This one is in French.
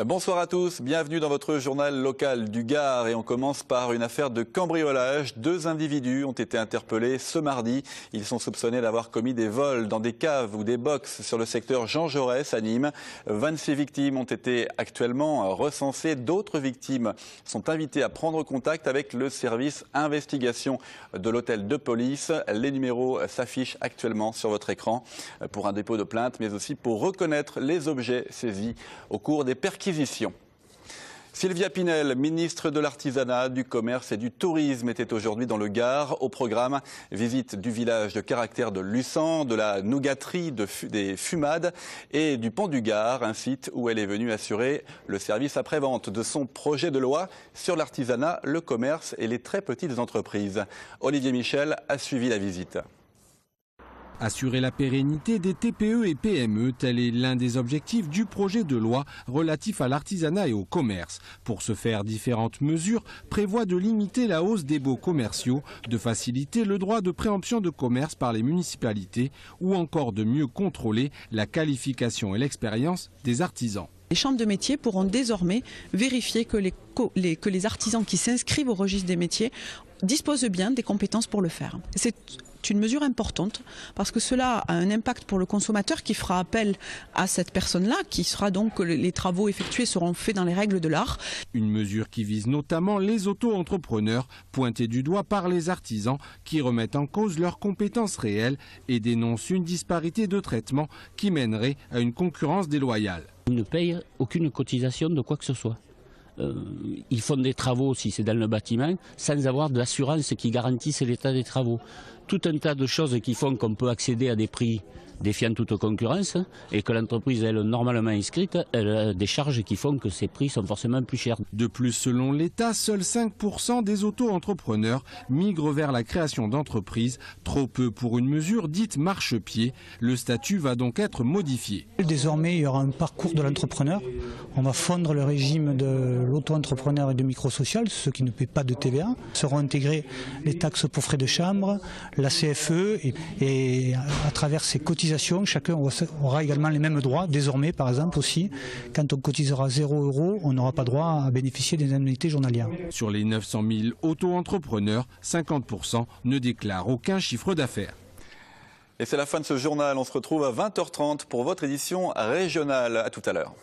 Bonsoir à tous, bienvenue dans votre journal local du Gard et on commence par une affaire de cambriolage. 2 individus ont été interpellés ce mardi. Ils sont soupçonnés d'avoir commis des vols dans des caves ou des box sur le secteur Jean Jaurès à Nîmes. 26 victimes ont été actuellement recensées. D'autres victimes sont invitées à prendre contact avec le service investigation de l'hôtel de police. Les numéros s'affichent actuellement sur votre écran pour un dépôt de plainte mais aussi pour reconnaître les objets saisis au cours des perquisitions. Sylvia Pinel, ministre de l'Artisanat, du Commerce et du Tourisme, était aujourd'hui dans le Gard. Au programme, visite du village de caractère de Luçan, de la nougaterie, des Fumades et du Pont du Gard, un site où elle est venue assurer le service après-vente de son projet de loi sur l'artisanat, le commerce et les très petites entreprises. Olivier Michel a suivi la visite. Assurer la pérennité des TPE et PME, tel est l'un des objectifs du projet de loi relatif à l'artisanat et au commerce. Pour ce faire, différentes mesures prévoient de limiter la hausse des baux commerciaux, de faciliter le droit de préemption de commerce par les municipalités ou encore de mieux contrôler la qualification et l'expérience des artisans. Les chambres de métiers pourront désormais vérifier que les artisans qui s'inscrivent au registre des métiers disposent bien des compétences pour le faire. C'est une mesure importante parce que cela a un impact pour le consommateur qui fera appel à cette personne-là, qui sera donc, les travaux effectués seront faits dans les règles de l'art. Une mesure qui vise notamment les auto-entrepreneurs, pointés du doigt par les artisans qui remettent en cause leurs compétences réelles et dénoncent une disparité de traitement qui mènerait à une concurrence déloyale. Ils ne payent aucune cotisation de quoi que ce soit. Ils font des travaux, si c'est dans le bâtiment, sans avoir d'assurance qui garantisse l'état des travaux. Tout un tas de choses qui font qu'on peut accéder à des prix défiant toute concurrence et que l'entreprise, elle, normalement inscrite, elle a des charges qui font que ces prix sont forcément plus chers. De plus, selon l'État, seuls 5% des auto-entrepreneurs migrent vers la création d'entreprises, trop peu pour une mesure dite marchepied. Le statut va donc être modifié. Désormais, il y aura un parcours de l'entrepreneur. On va fondre le régime de l'auto-entrepreneur et de microsocial, ceux qui ne paient pas de TVA. Seront intégrés les taxes pour frais de chambre, la CFE et à travers ces cotisations, chacun aura également les mêmes droits. Désormais, par exemple aussi, quand on cotisera 0 €, on n'aura pas droit à bénéficier des indemnités journalières. Sur les 900 000 auto-entrepreneurs, 50% ne déclarent aucun chiffre d'affaires. Et c'est la fin de ce journal. On se retrouve à 20h30 pour votre édition régionale. À tout à l'heure.